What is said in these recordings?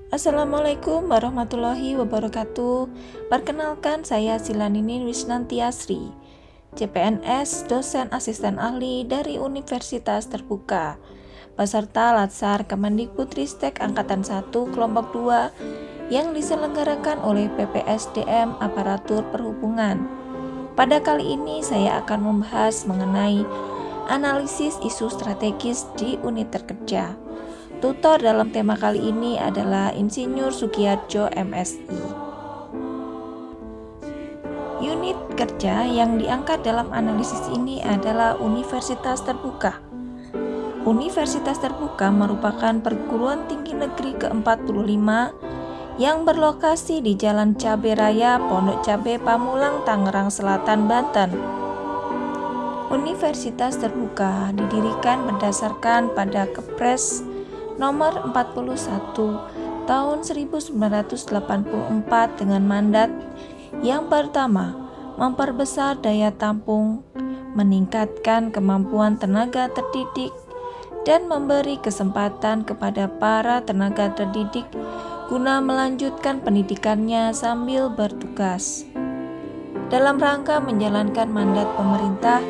Assalamualaikum warahmatullahi wabarakatuh. Perkenalkan, saya Silaninin Wisnantiasri, CPNS, dosen asisten ahli dari Universitas Terbuka, peserta Latsar Kemendikbudristek Angkatan 1 Kelompok 2 yang diselenggarakan oleh PPSDM Aparatur Perhubungan. Pada kali ini saya akan membahas mengenai analisis isu strategis di unit terkerja. Tutor dalam tema kali ini adalah Insinyur Sugiyarjo MSI. Unit kerja yang diangkat dalam analisis ini adalah Universitas Terbuka. Universitas Terbuka merupakan perguruan tinggi negeri ke-45 yang berlokasi di Jalan Cabe Raya, Pondok Cabe, Pamulang, Tangerang Selatan, Banten. Universitas Terbuka didirikan berdasarkan pada Kepres Nomor 41 Tahun 1984 dengan mandat yang pertama, memperbesar daya tampung, meningkatkan kemampuan tenaga terdidik, dan memberi kesempatan kepada para tenaga terdidik guna melanjutkan pendidikannya sambil bertugas. Dalam rangka menjalankan mandat pemerintah,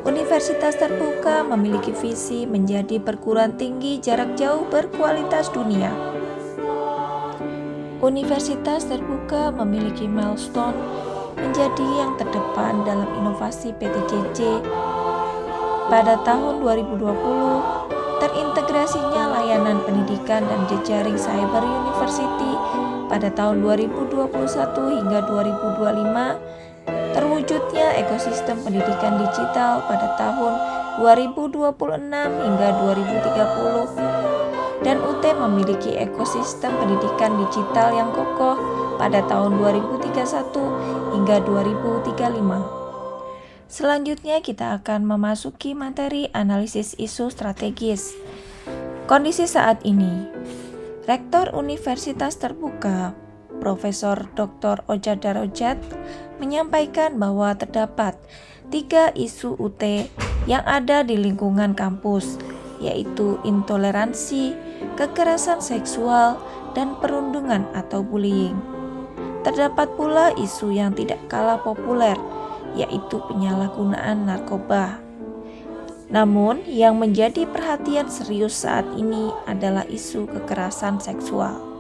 Universitas Terbuka memiliki visi menjadi perguruan tinggi jarak jauh berkualitas dunia. Universitas Terbuka memiliki milestone menjadi yang terdepan dalam inovasi PTJJ. Pada tahun 2020, terintegrasinya layanan pendidikan dan jejaring Cyber University pada tahun 2021 hingga 2025, terwujudnya ekosistem pendidikan digital pada tahun 2026 hingga 2030, dan UT memiliki ekosistem pendidikan digital yang kokoh pada tahun 2031 hingga 2035. Selanjutnya kita akan memasuki materi analisis isu strategis. Kondisi saat ini, Rektor Universitas Terbuka Profesor Dr. Oja Darojat menyampaikan bahwa terdapat 3 isu UT yang ada di lingkungan kampus, yaitu intoleransi, kekerasan seksual, dan perundungan atau bullying. Terdapat pula isu yang tidak kalah populer, yaitu penyalahgunaan narkoba. Namun, yang menjadi perhatian serius saat ini adalah isu kekerasan seksual.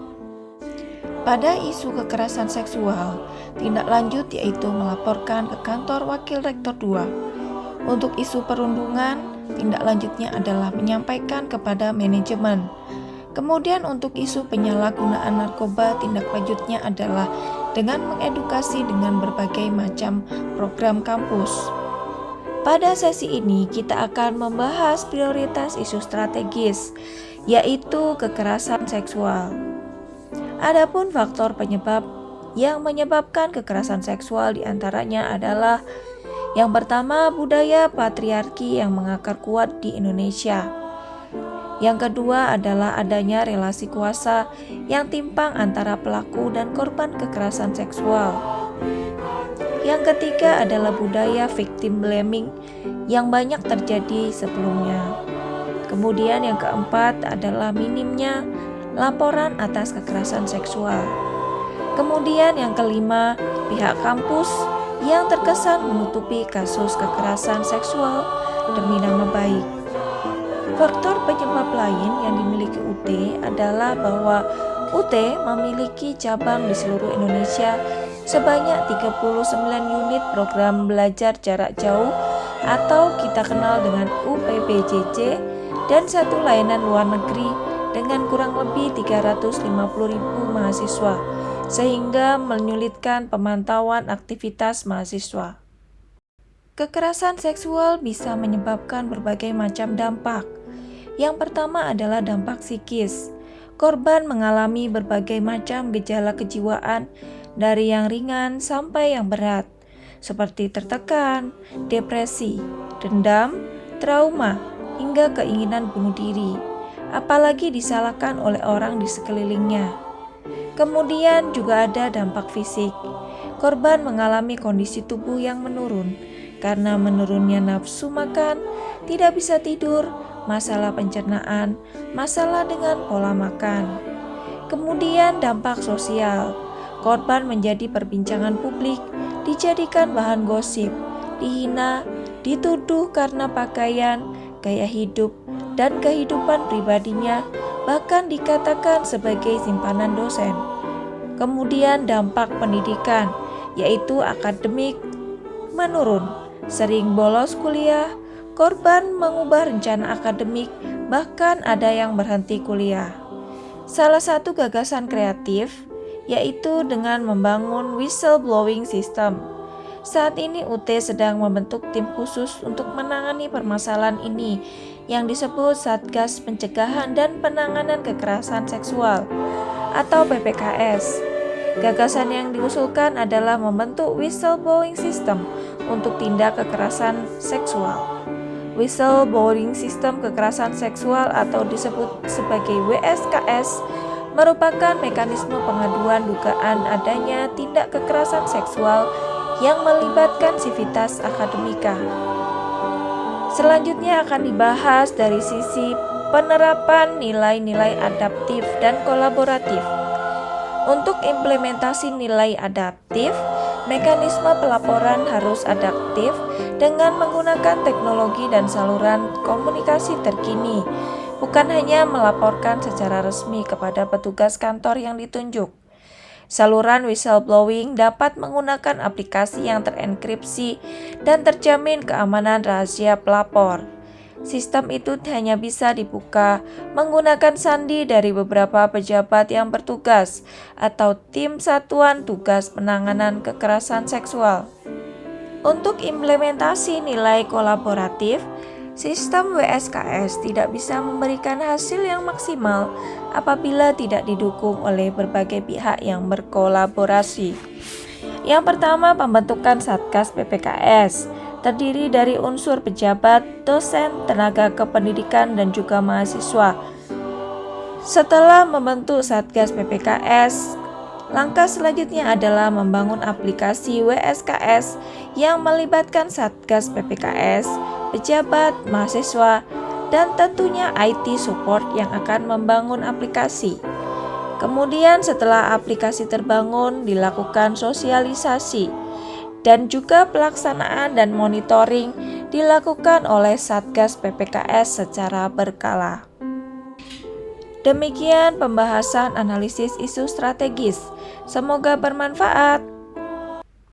Pada isu kekerasan seksual, tindak lanjut yaitu melaporkan ke kantor Wakil Rektor 2. Untuk isu perundungan, tindak lanjutnya adalah menyampaikan kepada manajemen. Kemudian untuk isu penyalahgunaan narkoba, tindak lanjutnya adalah dengan mengedukasi dengan berbagai macam program kampus. Pada sesi ini kita akan membahas prioritas isu strategis, yaitu kekerasan seksual. Adapun faktor penyebab yang menyebabkan kekerasan seksual diantaranya adalah yang pertama, budaya patriarki yang mengakar kuat di Indonesia. Yang kedua adalah adanya relasi kuasa yang timpang antara pelaku dan korban kekerasan seksual. Yang ketiga adalah budaya victim blaming yang banyak terjadi sebelumnya. Kemudian yang keempat adalah minimnya laporan atas kekerasan seksual. Kemudian yang kelima, pihak kampus yang terkesan menutupi kasus kekerasan seksual demi nama baik. Faktor penyebab lain yang dimiliki UT adalah bahwa UT memiliki cabang di seluruh Indonesia sebanyak 39 unit program belajar jarak jauh atau kita kenal dengan UPBJJ, dan 1 layanan luar negeri dengan kurang lebih 350.000 mahasiswa, sehingga menyulitkan pemantauan aktivitas mahasiswa. Kekerasan seksual bisa menyebabkan berbagai macam dampak. Yang pertama adalah dampak psikis. Korban mengalami berbagai macam gejala kejiwaan dari yang ringan sampai yang berat, seperti tertekan, depresi, dendam, trauma, hingga keinginan bunuh diri, apalagi disalahkan oleh orang di sekelilingnya. Kemudian juga ada dampak fisik. Korban mengalami kondisi tubuh yang menurun karena menurunnya nafsu makan, tidak bisa tidur, masalah pencernaan, masalah dengan pola makan. Kemudian dampak sosial. Korban menjadi perbincangan publik, dijadikan bahan gosip, dihina, dituduh karena pakaian, gaya hidup, dan kehidupan pribadinya, bahkan dikatakan sebagai simpanan dosen. Kemudian dampak pendidikan, yaitu akademik menurun, sering bolos kuliah, korban mengubah rencana akademik, bahkan ada yang berhenti kuliah. Salah satu gagasan kreatif yaitu dengan membangun whistleblowing system. Saat ini UT sedang membentuk tim khusus untuk menangani permasalahan ini yang disebut Satgas Pencegahan dan Penanganan Kekerasan Seksual atau PPKS. Gagasan yang diusulkan adalah membentuk whistleblowing system untuk tindak kekerasan seksual. Whistleblowing System Kekerasan Seksual atau disebut sebagai WSKS merupakan mekanisme pengaduan dugaan adanya tindak kekerasan seksual yang melibatkan sivitas akademika. Selanjutnya akan dibahas dari sisi penerapan nilai-nilai adaptif dan kolaboratif. Untuk implementasi nilai adaptif, mekanisme pelaporan harus adaptif dengan menggunakan teknologi dan saluran komunikasi terkini, bukan hanya melaporkan secara resmi kepada petugas kantor yang ditunjuk. Saluran whistleblowing dapat menggunakan aplikasi yang terenkripsi dan terjamin keamanan rahasia pelapor. Sistem itu hanya bisa dibuka menggunakan sandi dari beberapa pejabat yang bertugas atau tim satuan tugas penanganan kekerasan seksual. Untuk implementasi nilai kolaboratif, sistem WSKS tidak bisa memberikan hasil yang maksimal apabila tidak didukung oleh berbagai pihak yang berkolaborasi. Yang pertama, pembentukan Satgas PPKS terdiri dari unsur pejabat, dosen, tenaga kependidikan, dan juga mahasiswa. Setelah membentuk Satgas PPKS, langkah selanjutnya adalah membangun aplikasi WSKS yang melibatkan Satgas PPKS, pejabat, mahasiswa, dan tentunya IT support yang akan membangun aplikasi. Kemudian setelah aplikasi terbangun, dilakukan sosialisasi dan juga pelaksanaan dan monitoring dilakukan oleh Satgas PPKS secara berkala. Demikian pembahasan analisis isu strategis. Semoga bermanfaat.